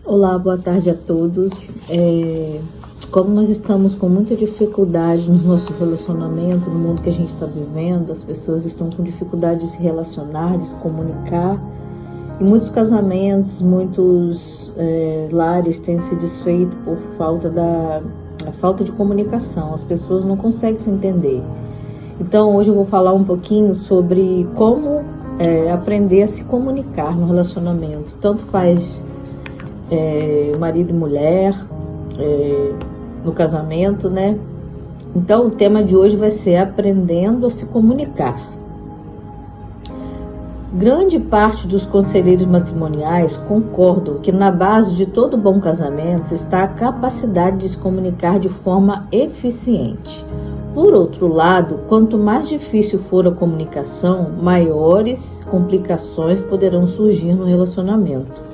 Olá, boa tarde a todos. Como nós estamos com muita dificuldade no nosso relacionamento, no mundo que a gente está vivendo, as pessoas estão com dificuldade de se relacionar, de se comunicar. E muitos casamentos, muitos lares têm se desfeito por falta de comunicação. As pessoas não conseguem se entender. Então, hoje eu vou falar um pouquinho sobre como aprender a se comunicar no relacionamento. Tanto faz marido e mulher, no casamento, né? Então, o tema de hoje vai ser aprendendo a se comunicar. Grande parte dos conselheiros matrimoniais concordam que na base de todo bom casamento está a capacidade de se comunicar de forma eficiente. Por outro lado, quanto mais difícil for a comunicação, maiores complicações poderão surgir no relacionamento.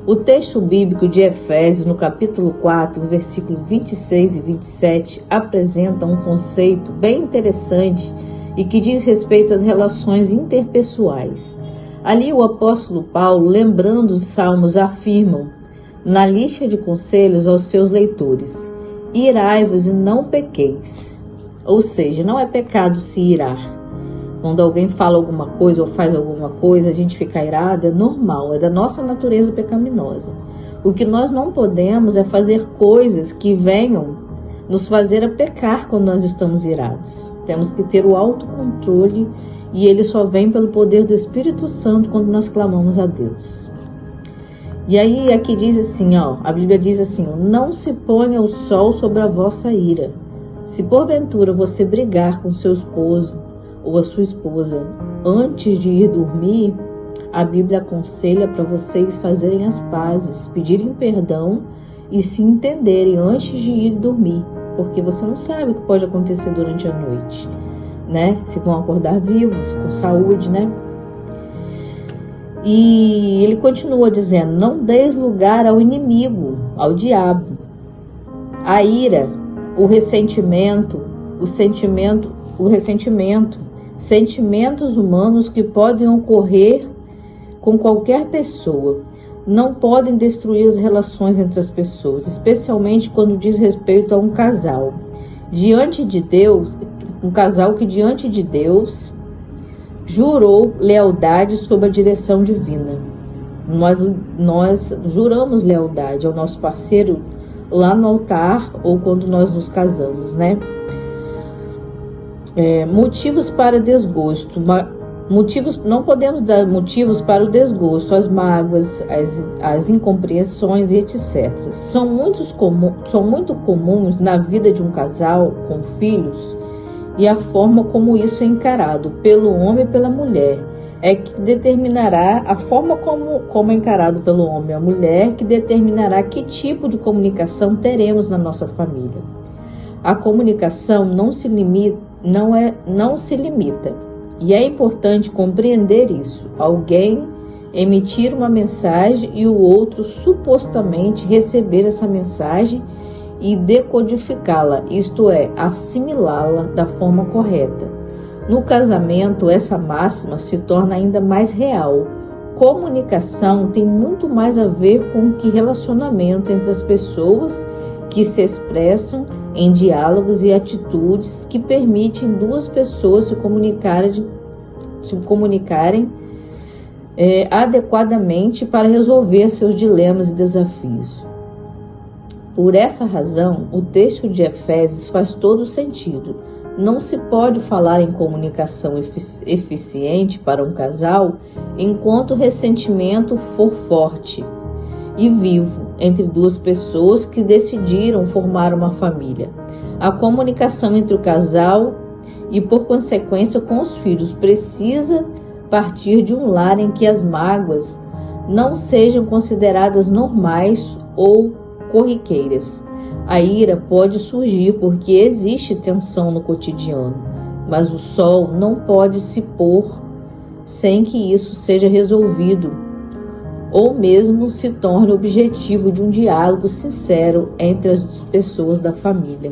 O texto bíblico de Efésios, no capítulo 4, versículo 26 e 27, apresenta um conceito bem interessante e que diz respeito às relações interpessoais. Ali o apóstolo Paulo, lembrando os salmos, afirmam, na lista de conselhos aos seus leitores, irai-vos e não pequeis. Ou seja, não é pecado se irar. Quando alguém fala alguma coisa ou faz alguma coisa, a gente fica irado, é normal, é da nossa natureza pecaminosa. O que nós não podemos é fazer coisas que venham nos fazer a pecar quando nós estamos irados. Temos que ter o autocontrole e ele só vem pelo poder do Espírito Santo quando nós clamamos a Deus. E aí aqui diz assim, a Bíblia diz assim, não se ponha o sol sobre a vossa ira. Se porventura você brigar com seu esposo ou a sua esposa antes de ir dormir, a Bíblia aconselha para vocês fazerem as pazes, pedirem perdão e se entenderem antes de ir dormir, porque você não sabe o que pode acontecer durante a noite, né? Se vão acordar vivos, com saúde, né? E ele continua dizendo, não deis lugar ao inimigo, ao diabo. A ira, o ressentimento, sentimentos humanos que podem ocorrer com qualquer pessoa, não podem destruir as relações entre as pessoas, especialmente quando diz respeito a um casal. Diante de Deus, um casal que diante de Deus jurou lealdade sob a direção divina. Nós juramos lealdade ao nosso parceiro lá no altar ou quando nós nos casamos, né? Motivos para desgosto. Não podemos dar motivos para o desgosto, as mágoas, as incompreensões e etc. São muito comuns na vida de um casal com filhos e a forma como isso é encarado pelo homem e pela mulher é que determinará a forma como é encarado pelo homem e a mulher que determinará que tipo de comunicação teremos na nossa família. A comunicação não se limita, e é importante compreender isso. Alguém emitir uma mensagem e o outro supostamente receber essa mensagem e decodificá-la, isto é, assimilá-la da forma correta. No casamento, essa máxima se torna ainda mais real. Comunicação tem muito mais a ver com que relacionamento entre as pessoas que se expressam em diálogos e atitudes que permitem duas pessoas se comunicarem adequadamente para resolver seus dilemas e desafios. Por essa razão, o texto de Efésios faz todo sentido. Não se pode falar em comunicação eficiente para um casal enquanto o ressentimento for forte e vivo entre duas pessoas que decidiram formar uma família. A comunicação entre o casal e, por consequência, com os filhos precisa partir de um lar em que as mágoas não sejam consideradas normais ou corriqueiras. A ira pode surgir porque existe tensão no cotidiano, mas o sol não pode se pôr sem que isso seja resolvido ou mesmo se torne objetivo de um diálogo sincero entre as pessoas da família.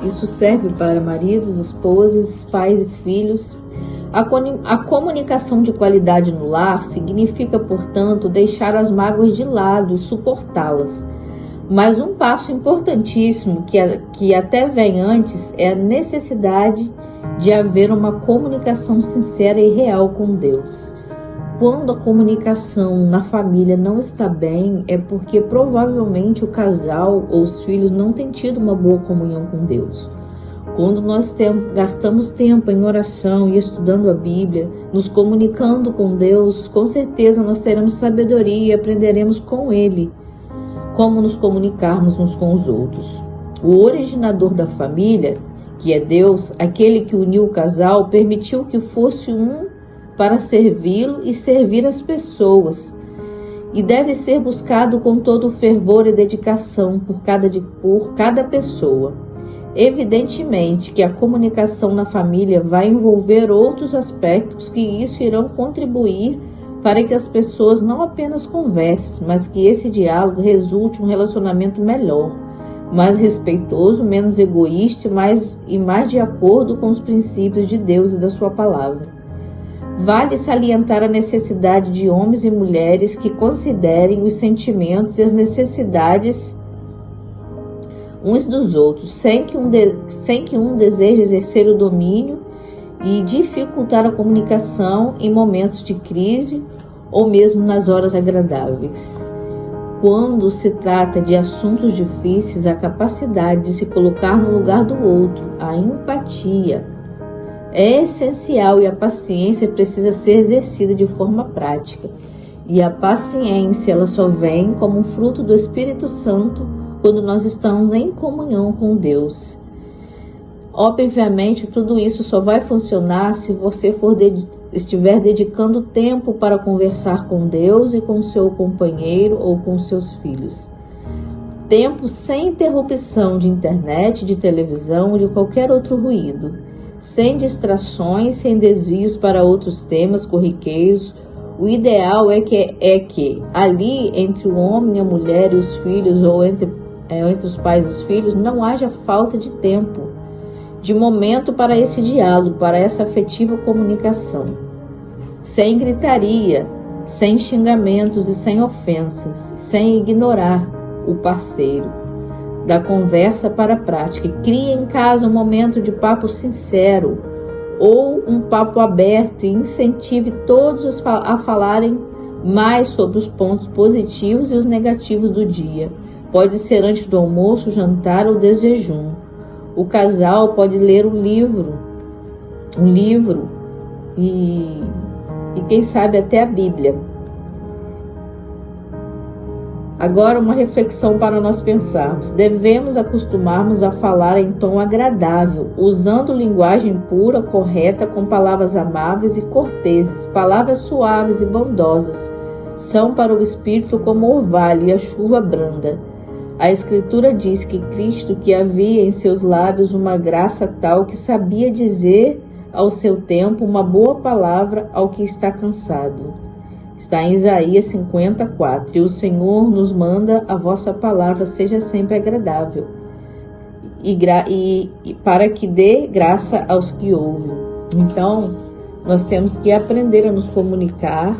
Isso serve para maridos, esposas, pais e filhos. A comunicação de qualidade no lar significa, portanto, deixar as mágoas de lado e suportá-las. Mas um passo importantíssimo que até vem antes é a necessidade de haver uma comunicação sincera e real com Deus. Quando a comunicação na família não está bem, é porque provavelmente o casal ou os filhos não têm tido uma boa comunhão com Deus. Quando nós gastamos tempo em oração e estudando a Bíblia, nos comunicando com Deus, com certeza nós teremos sabedoria e aprenderemos com Ele como nos comunicarmos uns com os outros. O originador da família, que é Deus, aquele que uniu o casal, permitiu que fosse um para servi-lo e servir as pessoas, e deve ser buscado com todo o fervor e dedicação por cada pessoa. Evidentemente que a comunicação na família vai envolver outros aspectos que isso irão contribuir para que as pessoas não apenas conversem, mas que esse diálogo resulte em um relacionamento melhor, mais respeitoso, menos egoísta e mais de acordo com os princípios de Deus e da sua palavra. Vale salientar a necessidade de homens e mulheres que considerem os sentimentos e as necessidades uns dos outros, sem que um deseje exercer o domínio e dificultar a comunicação em momentos de crise ou mesmo nas horas agradáveis. Quando se trata de assuntos difíceis, a capacidade de se colocar no lugar do outro, a empatia, é essencial e a paciência precisa ser exercida de forma prática. E a paciência, ela só vem como um fruto do Espírito Santo quando nós estamos em comunhão com Deus. Obviamente, tudo isso só vai funcionar se você estiver dedicando tempo para conversar com Deus e com seu companheiro ou com seus filhos. Tempo sem interrupção de internet, de televisão ou de qualquer outro ruído. Sem distrações, sem desvios para outros temas corriqueiros. O ideal é que ali, entre o homem e a mulher e os filhos, ou entre os pais e os filhos, não haja falta de tempo, de momento para esse diálogo, para essa afetiva comunicação. Sem gritaria, sem xingamentos e sem ofensas, sem ignorar o parceiro. Da conversa para a prática. Crie em casa um momento de papo sincero ou um papo aberto e incentive todos a falarem mais sobre os pontos positivos e os negativos do dia. Pode ser antes do almoço, jantar ou de jejum. O casal pode ler um livro e quem sabe até a Bíblia. Agora, uma reflexão para nós pensarmos. Devemos acostumar-nos a falar em tom agradável, usando linguagem pura, correta, com palavras amáveis e corteses. Palavras suaves e bondosas são para o espírito como o orvalho e a chuva branda. A Escritura diz que Cristo, que havia em seus lábios uma graça tal que sabia dizer ao seu tempo uma boa palavra ao que está cansado. Está em Isaías 54. E o Senhor nos manda: a vossa palavra seja sempre agradável, e para que dê graça aos que ouvem. Então, nós temos que aprender a nos comunicar.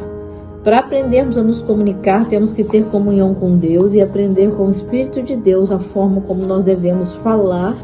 Para aprendermos a nos comunicar, temos que ter comunhão com Deus e aprender com o Espírito de Deus a forma como nós devemos falar